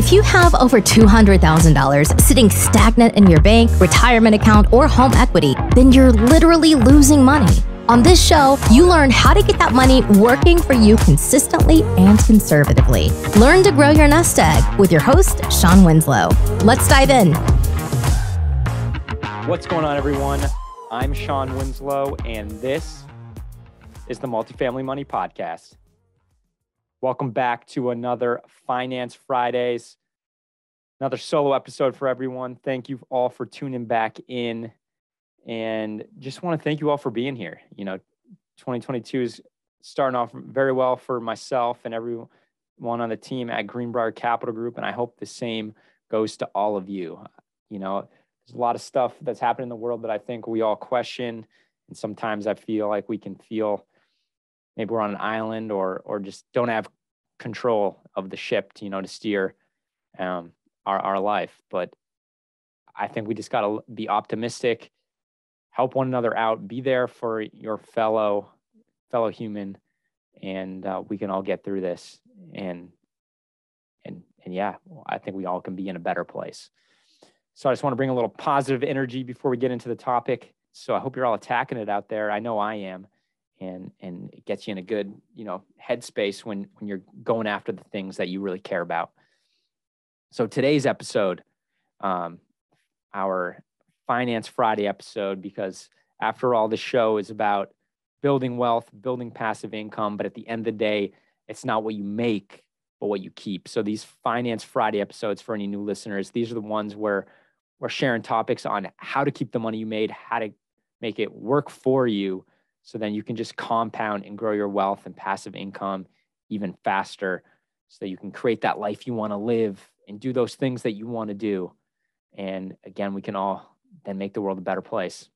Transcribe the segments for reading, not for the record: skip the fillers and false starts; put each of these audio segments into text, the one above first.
If you have over $200,000 sitting stagnant in your bank, retirement account, or home equity, then you're literally losing money. On this show, you learn how to get that money working for you consistently and conservatively. Learn to grow your nest egg with your host, Shawn Winslow. Let's dive in. What's going on, everyone? I'm Shawn Winslow, and this is the Multifamily Money Podcast. Welcome back to another Finance Fridays, another solo episode for everyone. Thank you all for tuning back in, and just want to thank you all for being here. 2022 is starting off very well for myself and everyone on the team at Greenbrier Capital Group, and I hope the same goes to all of you. There's a lot of stuff that's happening in the world that I think we all question, and sometimes I feel like we can feel maybe we're on an island or just don't have control of the ship, to steer our life. But I think we just got to be optimistic, help one another out, be there for your fellow human, and we can all get through this. And yeah, I think we all can be in a better place. So I just want to bring a little positive energy before we get into the topic. So I hope you're all attacking it out there. I know I am. And it gets you in a good, headspace when you're going after the things that you really care about. So today's episode, our Finance Friday episode, because after all, the show is about building wealth, building passive income. But at the end of the day, it's not what you make, but what you keep. So these Finance Friday episodes, for any new listeners, these are the ones where we're sharing topics on how to keep the money you made, how to make it work for you, so then you can just compound and grow your wealth and passive income even faster, so that you can create that life you want to live and do those things that you want to do. And again, we can all then make the world a better place.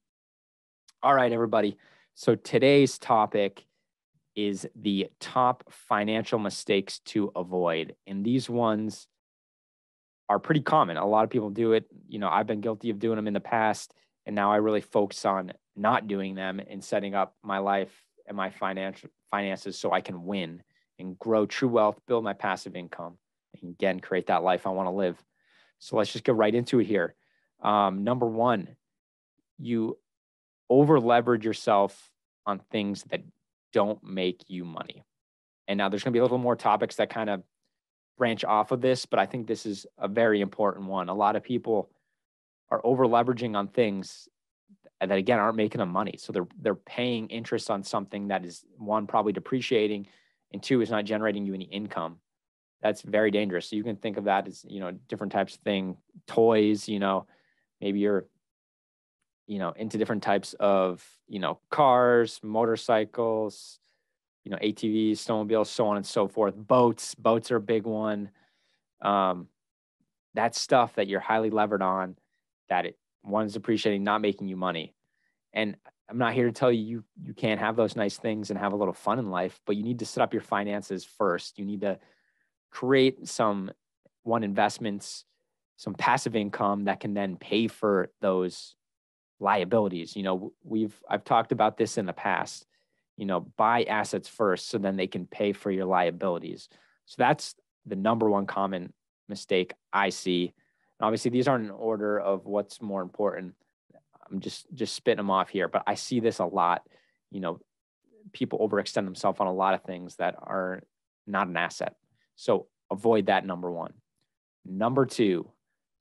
All right, everybody. So today's topic is the top financial mistakes to avoid. And these ones are pretty common. A lot of people do it. I've been guilty of doing them in the past, and now I really focus on not doing them and setting up my life and my finances so I can win and grow true wealth, build my passive income, and again, create that life I want to live. So let's just get right into it here. Number one, you over leverage yourself on things that don't make you money. And now there's going to be a little more topics that kind of branch off of this, but I think this is a very important one. A lot of people are over leveraging on things that, again, aren't making them money. So they're paying interest on something that is, one, probably depreciating, and two, is not generating you any income. That's very dangerous. So you can think of that as, different types of thing, toys, maybe you're, into different types of, cars, motorcycles, ATVs, snowmobiles, so on and so forth. Boats are a big one. That's stuff that you're highly levered on, that one's depreciating, not making you money. And I'm not here to tell you you can't have those nice things and have a little fun in life, but you need to set up your finances first. You need to create some investments, some passive income that can then pay for those liabilities. I've talked about this in the past. Buy assets first so then they can pay for your liabilities. So that's the number one common mistake I see. And obviously, these aren't in order of what's more important. I'm just spitting them off here, but I see this a lot. People overextend themselves on a lot of things that are not an asset. So avoid that, number one. Number two,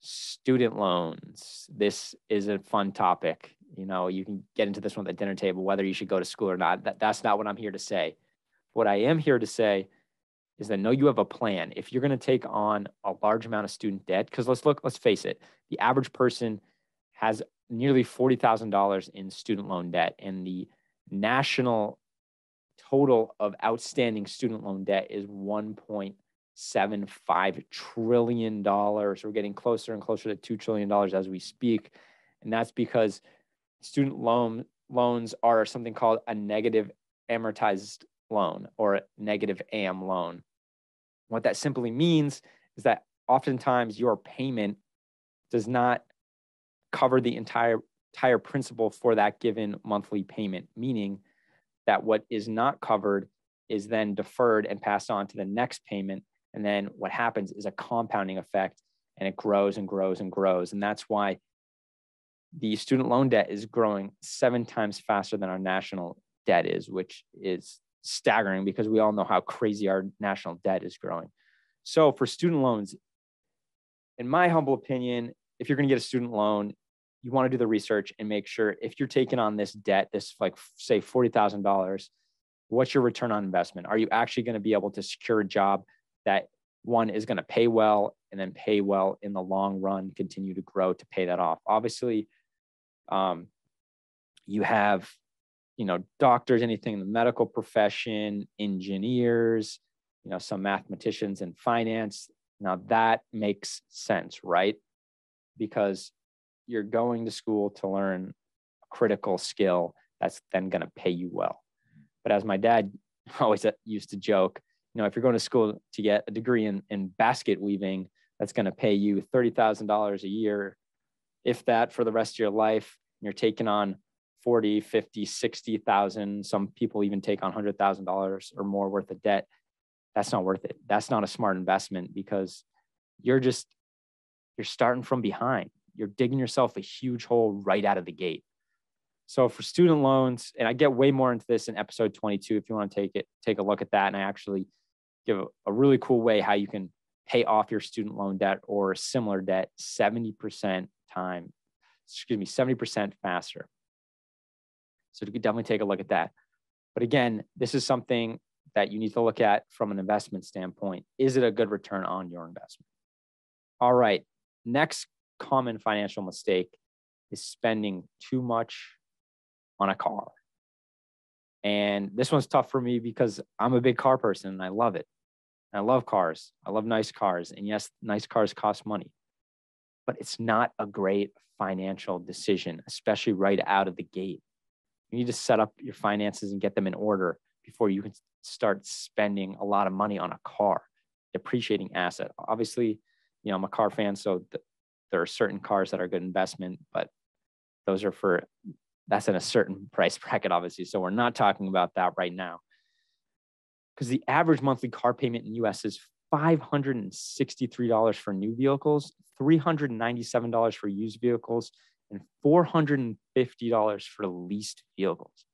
student loans. This is a fun topic. You can get into this one at the dinner table, whether you should go to school or not. That's not what I'm here to say. What I am here to say is that know you have a plan. If you're going to take on a large amount of student debt, because let's face it, the average person has nearly $40,000 in student loan debt, and the national total of outstanding student loan debt is $1.75 trillion. We're getting closer and closer to $2 trillion as we speak. And that's because student loans are something called a negative amortized loan, or a negative AM loan. What that simply means is that oftentimes your payment does not cover the entire principal for that given monthly payment, meaning that what is not covered is then deferred and passed on to the next payment And then what happens is a compounding effect, and it grows and grows and grows. And that's why the student loan debt is growing 7 times faster than our national debt is, which is staggering because we all know how crazy our national debt is growing. So for student loans, in my humble opinion, if you're going to get a student loan, you want to do the research and make sure if you're taking on this debt, this like say $40,000, what's your return on investment? Are you actually going to be able to secure a job that one is going to pay well and then pay well in the long run, continue to grow to pay that off? Obviously, you have, doctors, anything in the medical profession, engineers, some mathematicians and finance. Now that makes sense, right? Because you're going to school to learn a critical skill that's then going to pay you well. But as my dad always used to joke, if you're going to school to get a degree in basket weaving, that's going to pay you $30,000 a year, if that, for the rest of your life. And you're taking on 40, 50, 60,000. Some people even take on $100,000 or more worth of debt. That's not worth it. That's not a smart investment because you're starting from behind. You're digging yourself a huge hole right out of the gate. So for student loans, and I get way more into this in episode 22, if you want to take a look at that. And I actually give a really cool way how you can pay off your student loan debt or similar debt 70% faster. So you could definitely take a look at that. But again, this is something that you need to look at from an investment standpoint. Is it a good return on your investment? All right. Next common financial mistake is spending too much on a car. And this one's tough for me because I'm a big car person and I love it. I love cars. I love nice cars. And yes, nice cars cost money, but it's not a great financial decision, especially right out of the gate. You need to set up your finances and get them in order before you can start spending a lot of money on a car, depreciating asset. Obviously, I'm a car fan, so there are certain cars that are good investment, but that's in a certain price bracket, obviously. So we're not talking about that right now. Because the average monthly car payment in the US is $563 for new vehicles, $397 for used vehicles, and $450 for leased vehicles.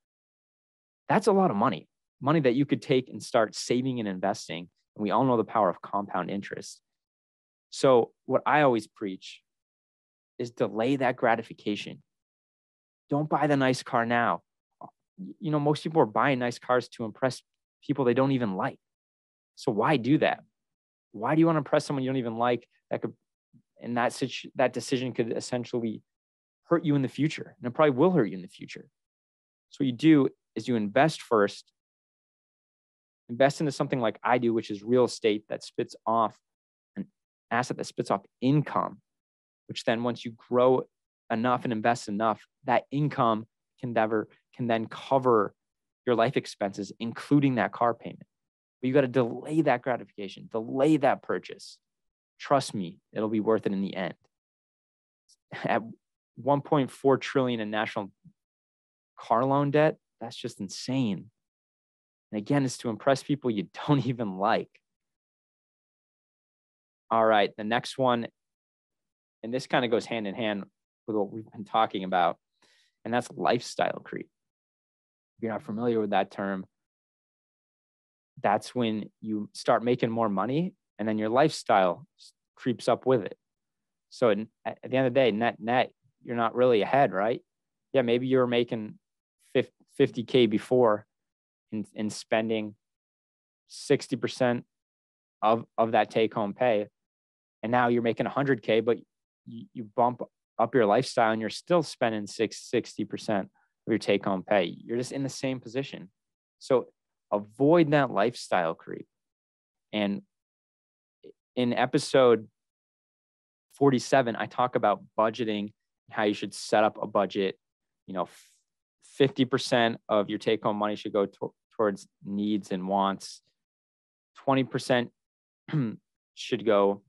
That's a lot of money that you could take and start saving and investing. And we all know the power of compound interest. So what I always preach is delay that gratification. Don't buy the nice car now. Most people are buying nice cars to impress people they don't even like. So why do that? Why do you want to impress someone you don't even like? That decision could essentially hurt you in the future. And it probably will hurt you in the future. So what you do is you invest first. Invest into something like I do, which is real estate that spits off an asset that spits off income, which then once you grow enough and invest enough, that income can then cover your life expenses, including that car payment. But you got to delay that gratification, delay that purchase. Trust me, it'll be worth it in the end. At 1.4 trillion in national car loan debt, that's just insane. And again, it's to impress people you don't even like. All right, the next one, and this kind of goes hand in hand with what we've been talking about, and that's lifestyle creep. If you're not familiar with that term, that's when you start making more money and then your lifestyle creeps up with it. So at the end of the day, net, you're not really ahead, right? Yeah, maybe you were making 50K before and spending 60% of that take-home pay. And now you're making 100K, but you bump up your lifestyle and you're still spending 60% of your take-home pay. You're just in the same position. So avoid that lifestyle creep. And in episode 47, I talk about budgeting, how you should set up a budget. 50% of your take-home money should go towards needs and wants. 20% should go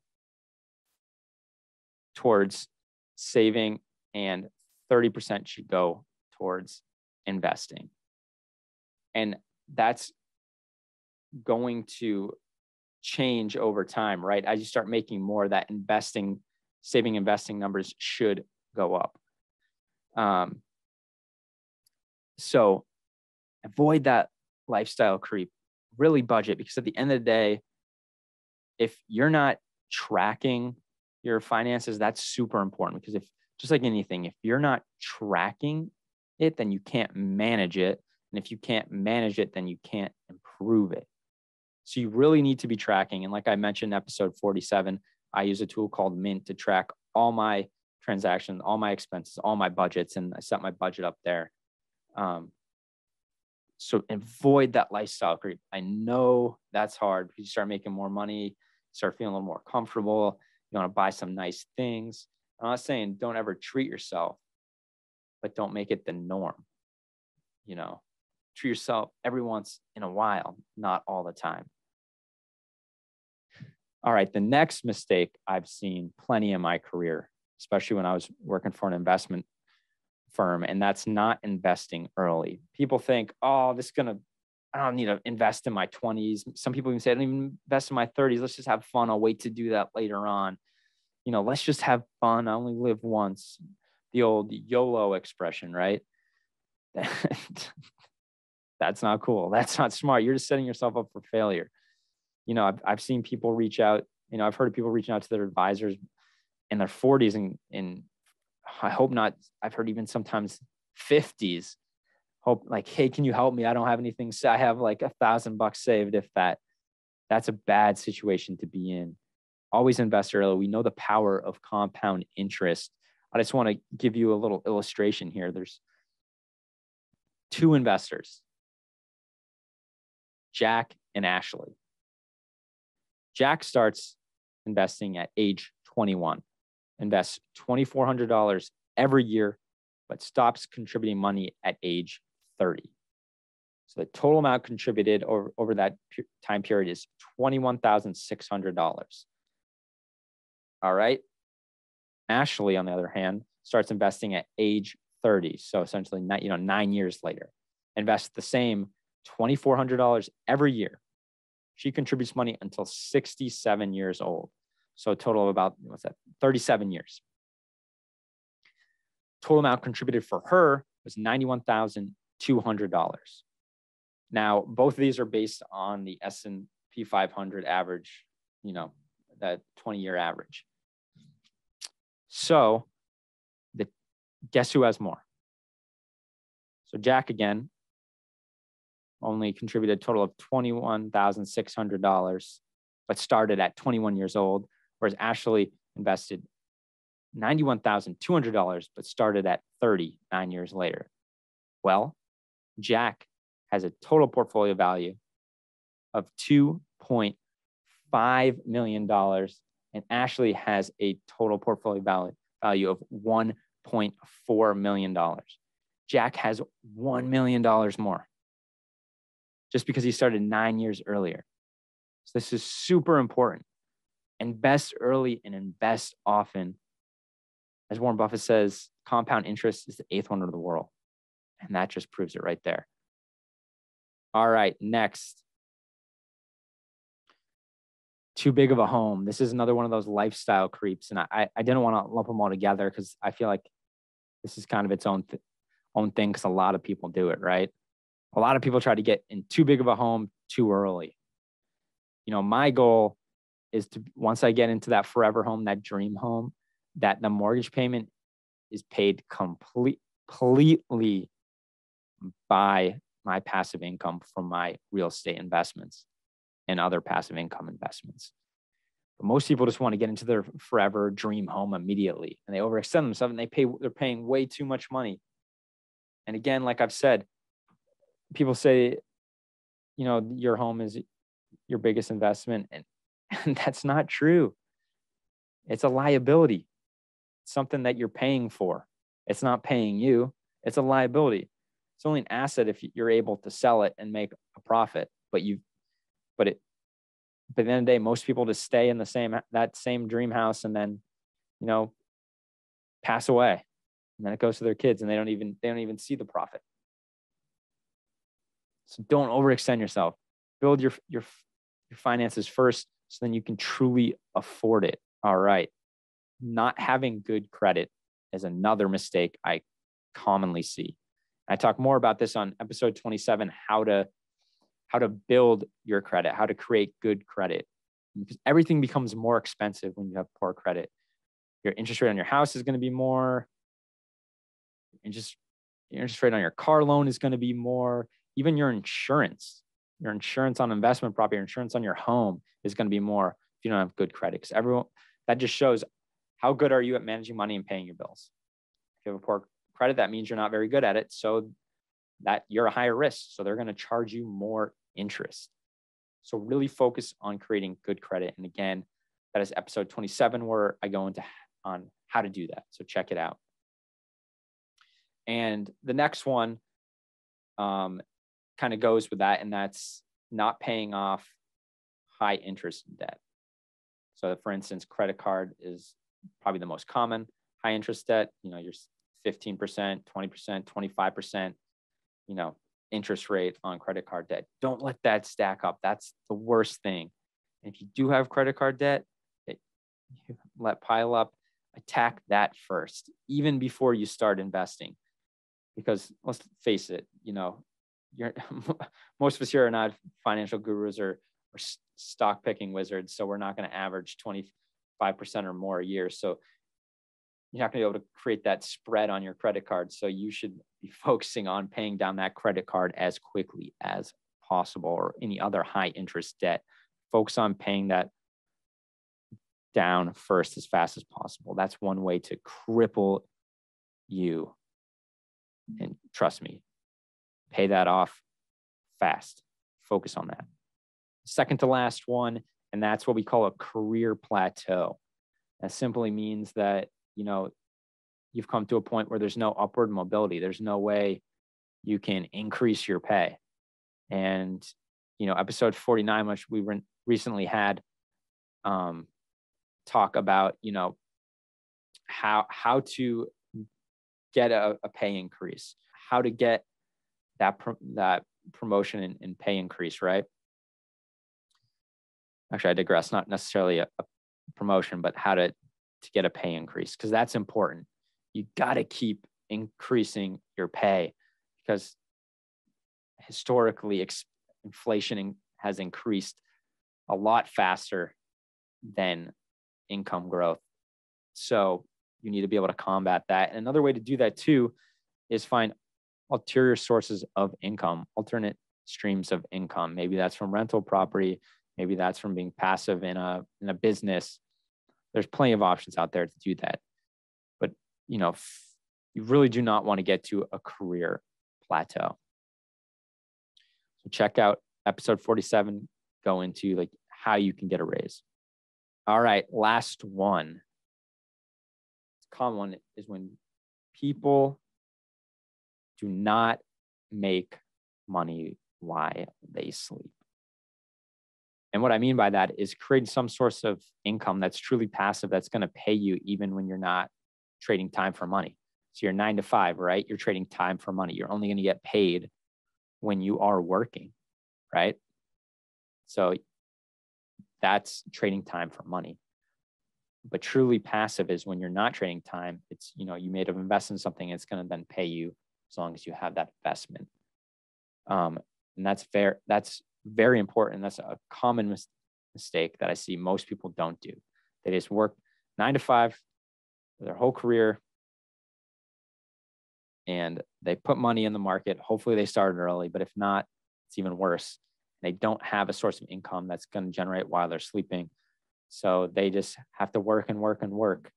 towards saving, and 30% should go towards investing. And that's going to change over time, right? As you start making more, that saving investing numbers should go up. So avoid that lifestyle creep, really budget, because at the end of the day, if you're not tracking your finances, that's super important, because if, just like anything, if you're not tracking it, then you can't manage it. And if you can't manage it, then you can't improve it. So you really need to be tracking. And like I mentioned, episode 47, I use a tool called Mint to track all my transactions, all my expenses, all my budgets, and I set my budget up there. So avoid that lifestyle creep. I know that's hard because you start making more money, start feeling a little more comfortable. You want to buy some nice things. I'm not saying don't ever treat yourself, but don't make it the norm. You know, treat yourself every once in a while, not all the time. All right, the next mistake I've seen plenty in my career, especially when I was working for an investment firm, and that's not investing early. People think, oh, I don't need to invest in my 20s. Some people even say, I don't even invest in my 30s. Let's just have fun. I'll wait to do that later on. Let's just have fun. I only live once. The old YOLO expression, right? That's not cool. That's not smart. You're just setting yourself up for failure. I've seen people reach out. I've heard of people reaching out to their advisors in their 40s and I hope not. I've heard even sometimes 50s. Hope like, hey, can you help me? I don't have anything. I have like $1,000 saved. If that's a bad situation to be in. Always invest early. We know the power of compound interest. I just want to give you a little illustration here. There's two investors, Jack and Ashley. Jack starts investing at age 21, invests $2,400 every year, but stops contributing money at age 30. So the total amount contributed over that time period is $21,600. All right. Ashley, on the other hand, starts investing at age 30. So essentially, 9 years later, invests the same $2,400 every year. She contributes money until 67 years old. So a total of about, 37 years. Total amount contributed for her was $91,200. Now, both of these are based on the S&P 500 average, that 20-year average. So guess who has more? So Jack, again, only contributed a total of $21,600, but started at 21 years old, whereas Ashley invested $91,200, but started at 39 years later. Well, Jack has a total portfolio value of $2.5 million, and Ashley has a total portfolio value of $1.4 million. Jack has $1 million more just because he started 9 years earlier. So this is super important. Invest early and invest often. As Warren Buffett says, compound interest is the eighth wonder of the world. And that just proves it right there. All right, next. Too big of a home. This is another one of those lifestyle creeps. And I didn't want to lump them all together because I feel like this is kind of its own thing because a lot of people do it, right? A lot of people try to get in too big of a home too early. My goal is to, once I get into that forever home, that dream home, that the mortgage payment is paid completely by my passive income from my real estate investments and other passive income investments. But most people just want to get into their forever dream home immediately, and they overextend themselves and they're paying way too much money. And again, like I've said, people say, your home is your biggest investment, and that's not true. It's a liability. It's something that you're paying for. It's not paying you. It's a liability. It's only an asset if you're able to sell it and make a profit. But at the end of the day, most people just stay in that same dream house and then, pass away, and then it goes to their kids, and they don't even see the profit. So don't overextend yourself. Build your finances first. so then you can truly afford it. All right. Not having good credit is another mistake I commonly see. I talk more about this on episode 27, how to build your credit, how to create good credit. Because everything becomes more expensive when you have poor credit. Your interest rate on your house is going to be more. Your interest rate on your car loan is going to be more. Even your insurance on investment property, your insurance on your home is going to be more if you don't have good credit. Because that just shows how good are you at managing money and paying your bills. If you have a poor credit, that means you're not very good at it. So that you're a higher risk. So they're going to charge you more interest. So really focus on creating good credit. And again, that is episode 27, where I go on how to do that. So check it out. And the next one kind of goes with that, and that's not paying off high interest debt. So for instance, credit card is probably the most common high interest debt. You're 15%, 20%, 25%, interest rate on credit card debt. Don't let that stack up. That's the worst thing. And if you do have credit card debt, let pile up, attack that first, even before you start investing. Because let's face it, most of us here are not financial gurus or stock picking wizards. So we're not going to average 25% or more a year. So you're not going to be able to create that spread on your credit card. So you should be focusing on paying down that credit card as quickly as possible, or any other high interest debt. Focus on paying that down first as fast as possible. That's one way to cripple you. And trust me, pay that off fast. Focus on that. Second to last one, and that's what we call a career plateau. That simply means that, you've come to a point where there's no upward mobility. There's no way you can increase your pay. And, episode 49, which we recently had, talk about, how to get a pay increase, how to get that promotion and pay increase, right? Actually, I digress, not necessarily a promotion, but how to get a pay increase, because that's important. You got to keep increasing your pay, because historically inflation has increased a lot faster than income growth. So you need to be able to combat that. And another way to do that too is find ulterior sources of income, alternate streams of income. Maybe that's from rental property. Maybe that's from being passive in a business. There's plenty of options out there to do that. But, you really do not want to get to a career plateau. So check out episode 47, go into how you can get a raise. All right, last one. Common one is when people do not make money while they sleep. And what I mean by that is creating some source of income that's truly passive, that's going to pay you even when you're not trading time for money. So you're 9 to 5, right? You're trading time for money. You're only going to get paid when you are working, right? So that's trading time for money. But truly passive is when you're not trading time. It's, you made an investment in something, it's going to then pay you as long as you have that investment. And that's very important. That's a common mistake that I see most people don't do. They just work 9 to 5 for their whole career, and they put money in the market. Hopefully they started early, but if not, it's even worse. They don't have a source of income that's going to generate while they're sleeping. So they just have to work and work and work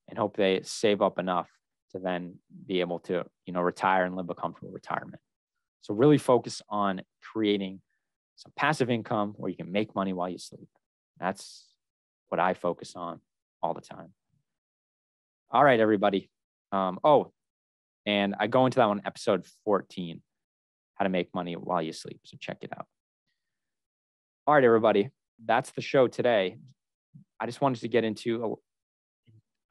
and hope they save up enough to then be able to, retire and live a comfortable retirement. So really focus on creating some passive income where you can make money while you sleep. That's what I focus on all the time. All right, everybody. And I go into that one, episode 14, how to make money while you sleep. So check it out. All right, everybody. That's the show today. I just wanted to get into,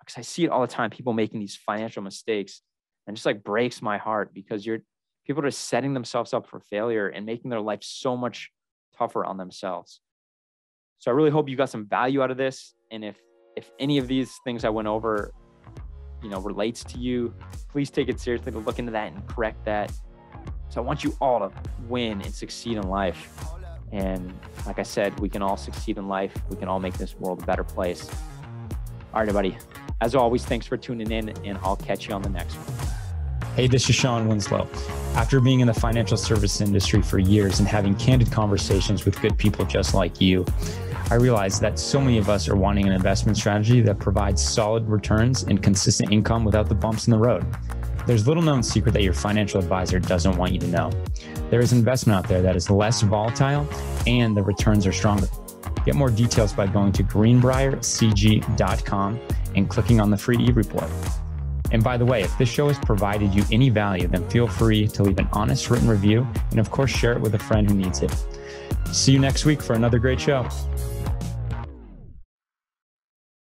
because I see it all the time, people making these financial mistakes, and just breaks my heart, because people are setting themselves up for failure and making their life so much tougher on themselves. So I really hope you got some value out of this. And if any of these things I went over, relates to you, please take it seriously to look into that and correct that. So I want you all to win and succeed in life. And like I said, we can all succeed in life. We can all make this world a better place. All right, everybody. As always, thanks for tuning in, and I'll catch you on the next one. Hey, this is Shawn Winslow. After being in the financial service industry for years and having candid conversations with good people just like you, I realized that so many of us are wanting an investment strategy that provides solid returns and consistent income without the bumps in the road. There's little known secret that your financial advisor doesn't want you to know. There is investment out there that is less volatile and the returns are stronger. Get more details by going to greenbriercg.com and clicking on the free e-report. And by the way, if this show has provided you any value, then feel free to leave an honest written review and of course share it with a friend who needs it. See you next week for another great show.